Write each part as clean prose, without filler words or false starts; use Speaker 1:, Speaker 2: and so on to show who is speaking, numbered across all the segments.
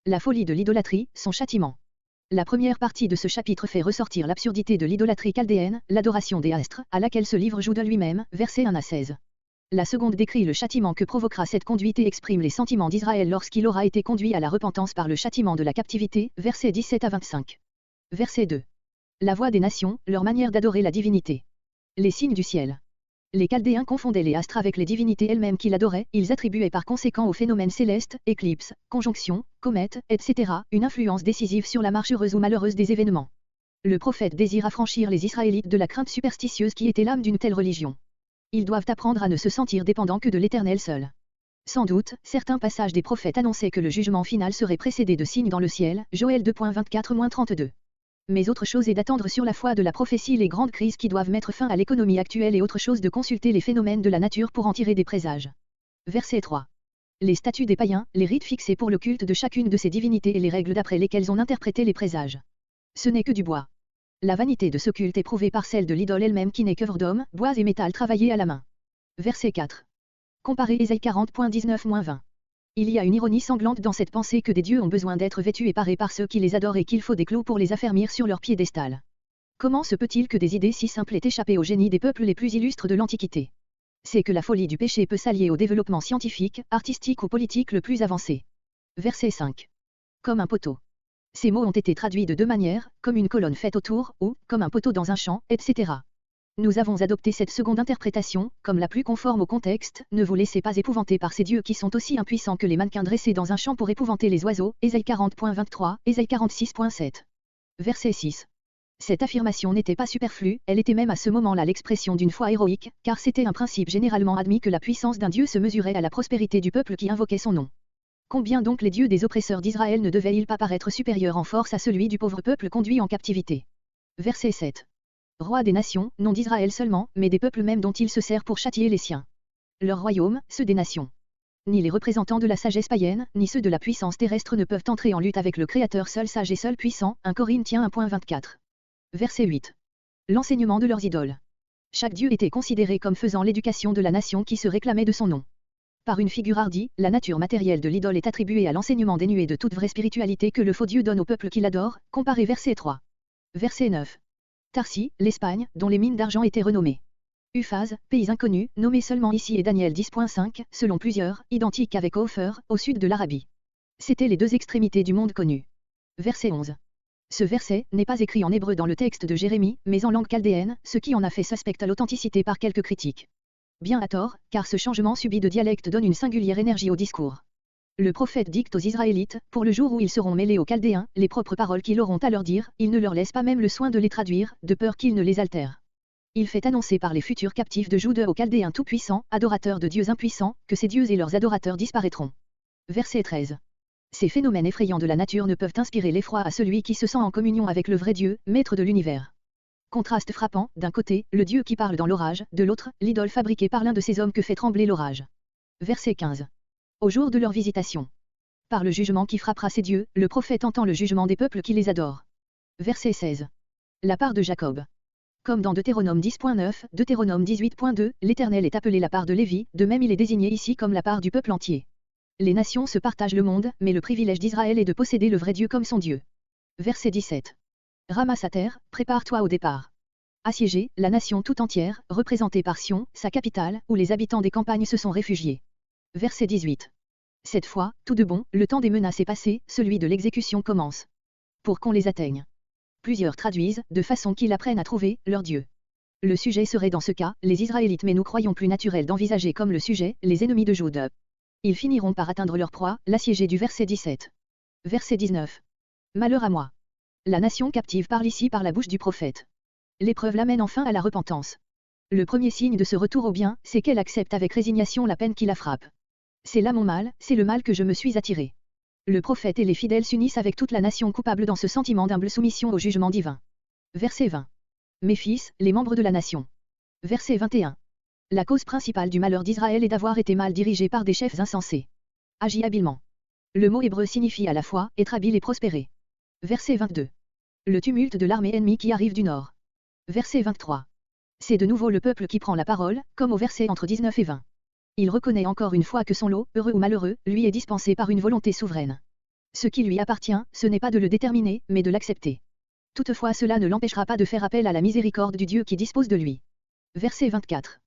Speaker 1: La folie de l'idolâtrie, son châtiment. La première partie de ce chapitre fait ressortir l'absurdité de l'idolâtrie chaldéenne, l'adoration des astres, à laquelle se livre Jude lui-même, versets 1 à 16. La seconde décrit le châtiment que provoquera cette conduite et exprime les sentiments d'Israël lorsqu'il aura été conduit à la repentance par le châtiment de la captivité, versets 17 à 25. Verset 2. La voix des nations, leur manière d'adorer la divinité. Les signes du ciel. Les Chaldéens confondaient les astres avec les divinités elles-mêmes qu'ils adoraient, ils attribuaient par conséquent aux phénomènes célestes, éclipses, conjonctions, comètes, etc., une influence décisive sur la marche heureuse ou malheureuse des événements. Le prophète désire affranchir les Israélites de la crainte superstitieuse qui était l'âme d'une telle religion. Ils doivent apprendre à ne se sentir dépendants que de l'Éternel seul. Sans doute, certains passages des prophètes annonçaient que le jugement final serait précédé de signes dans le ciel, Joël 2.24-32. Mais autre chose est d'attendre sur la foi de la prophétie les grandes crises qui doivent mettre fin à l'économie actuelle et autre chose de consulter les phénomènes de la nature pour en tirer des présages. Verset 3. Les statuts des païens, les rites fixés pour le culte de chacune de ces divinités et les règles d'après lesquelles on interprétait les présages. Ce n'est que du bois. La vanité de ce culte est prouvée par celle de l'idole elle-même qui n'est qu'œuvre d'homme, bois et métal travaillés à la main. Verset 4. Comparez Ésaïe 40.19-20. Il y a une ironie sanglante dans cette pensée que des dieux ont besoin d'être vêtus et parés par ceux qui les adorent et qu'il faut des clous pour les affermir sur leur piédestal. Comment se peut-il que des idées si simples aient échappé au génie des peuples les plus illustres de l'Antiquité? C'est que la folie du péché peut s'allier au développement scientifique, artistique ou politique le plus avancé. Verset 5. Comme un poteau. Ces mots ont été traduits de deux manières, comme une colonne faite autour, ou, comme un poteau dans un champ, etc. Nous avons adopté cette seconde interprétation, comme la plus conforme au contexte, ne vous laissez pas épouvanter par ces dieux qui sont aussi impuissants que les mannequins dressés dans un champ pour épouvanter les oiseaux, Ésaïe 40.23, Ésaïe 46.7. Verset 6. Cette affirmation n'était pas superflue, elle était même à ce moment-là l'expression d'une foi héroïque, car c'était un principe généralement admis que la puissance d'un dieu se mesurait à la prospérité du peuple qui invoquait son nom. Combien donc les dieux des oppresseurs d'Israël ne devaient-ils pas paraître supérieurs en force à celui du pauvre peuple conduit en captivité? Verset 7. Roi des nations, non d'Israël seulement, mais des peuples même dont il se sert pour châtier les siens. Leur royaume, ceux des nations. Ni les représentants de la sagesse païenne, ni ceux de la puissance terrestre ne peuvent entrer en lutte avec le Créateur seul sage et seul puissant, 1 Corinthiens 1.24. Verset 8. L'enseignement de leurs idoles. Chaque dieu était considéré comme faisant l'éducation de la nation qui se réclamait de son nom. Par une figure hardie, la nature matérielle de l'idole est attribuée à l'enseignement dénué de toute vraie spiritualité que le faux Dieu donne au peuple qui l'adore, comparez verset 3. Verset 9. Tarsis, l'Espagne, dont les mines d'argent étaient renommées. Uphaz, pays inconnu, nommé seulement ici et Daniel 10.5, selon plusieurs, identique avec Ophir, au sud de l'Arabie. C'étaient les deux extrémités du monde connu. Verset 11. Ce verset n'est pas écrit en hébreu dans le texte de Jérémie, mais en langue chaldéenne, ce qui en a fait suspecte l'authenticité par quelques critiques. Bien à tort, car ce changement subit de dialecte donne une singulière énergie au discours. Le prophète dicte aux Israélites, pour le jour où ils seront mêlés aux Chaldéens, les propres paroles qu'ils auront à leur dire, il ne leur laisse pas même le soin de les traduire, de peur qu'ils ne les altèrent. Il fait annoncer par les futurs captifs de Jude aux Chaldéens tout-puissants, adorateurs de dieux impuissants, que ces dieux et leurs adorateurs disparaîtront. Verset 13. Ces phénomènes effrayants de la nature ne peuvent inspirer l'effroi à celui qui se sent en communion avec le vrai Dieu, maître de l'univers. Contraste frappant, d'un côté, le Dieu qui parle dans l'orage, de l'autre, l'idole fabriquée par l'un de ces hommes que fait trembler l'orage. Verset 15. Au jour de leur visitation. Par le jugement qui frappera ces dieux, le prophète entend le jugement des peuples qui les adorent. Verset 16. La part de Jacob. Comme dans Deutéronome 10.9, Deutéronome 18.2, l'Éternel est appelé la part de Lévi, de même il est désigné ici comme la part du peuple entier. Les nations se partagent le monde, mais le privilège d'Israël est de posséder le vrai Dieu comme son Dieu. Verset 17. Ramasse à terre, prépare-toi au départ. Assiégée, la nation tout entière, représentée par Sion, sa capitale, où les habitants des campagnes se sont réfugiés. Verset 18. Cette fois, tout de bon, le temps des menaces est passé, celui de l'exécution commence. Pour qu'on les atteigne. Plusieurs traduisent, de façon qu'ils apprennent à trouver, leur Dieu. Le sujet serait dans ce cas, les Israélites, mais nous croyons plus naturel d'envisager comme le sujet, les ennemis de Jude. Ils finiront par atteindre leur proie, l'assiégé du verset 17. Verset 19. Malheur à moi. La nation captive parle ici par la bouche du prophète. L'épreuve l'amène enfin à la repentance. Le premier signe de ce retour au bien, c'est qu'elle accepte avec résignation la peine qui la frappe. C'est là mon mal, c'est le mal que je me suis attiré. Le prophète et les fidèles s'unissent avec toute la nation coupable dans ce sentiment d'humble soumission au jugement divin. Verset 20. Mes fils, les membres de la nation. Verset 21. La cause principale du malheur d'Israël est d'avoir été mal dirigé par des chefs insensés. Agis habilement. Le mot hébreu signifie à la fois être habile et prospérer. Verset 22. Le tumulte de l'armée ennemie qui arrive du nord. Verset 23. C'est de nouveau le peuple qui prend la parole, comme au verset entre 19 et 20. Il reconnaît encore une fois que son lot, heureux ou malheureux, lui est dispensé par une volonté souveraine. Ce qui lui appartient, ce n'est pas de le déterminer, mais de l'accepter. Toutefois cela ne l'empêchera pas de faire appel à la miséricorde du Dieu qui dispose de lui. Verset 24.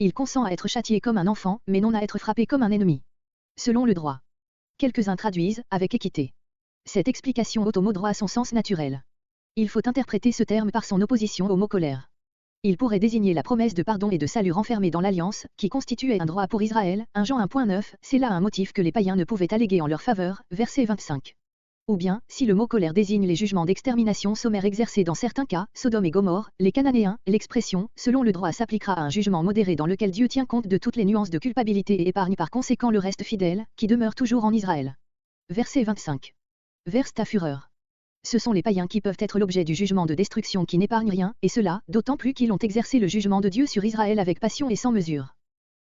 Speaker 1: Il consent à être châtié comme un enfant, mais non à être frappé comme un ennemi. Selon le droit. Quelques-uns traduisent, avec équité. Cette explication ôte au mot droit son sens naturel. Il faut interpréter ce terme par son opposition au mot colère. Il pourrait désigner la promesse de pardon et de salut renfermée dans l'alliance, qui constituait un droit pour Israël, 1 Jean 1.9, c'est là un motif que les païens ne pouvaient alléguer en leur faveur, verset 25. Ou bien, si le mot colère désigne les jugements d'extermination sommaire exercés dans certains cas, Sodome et Gomorrhe, les Cananéens, l'expression, selon le droit s'appliquera à un jugement modéré dans lequel Dieu tient compte de toutes les nuances de culpabilité et épargne par conséquent le reste fidèle, qui demeure toujours en Israël. Verset 25. Verse ta fureur. Ce sont les païens qui peuvent être l'objet du jugement de destruction qui n'épargne rien, et cela, d'autant plus qu'ils ont exercé le jugement de Dieu sur Israël avec passion et sans mesure.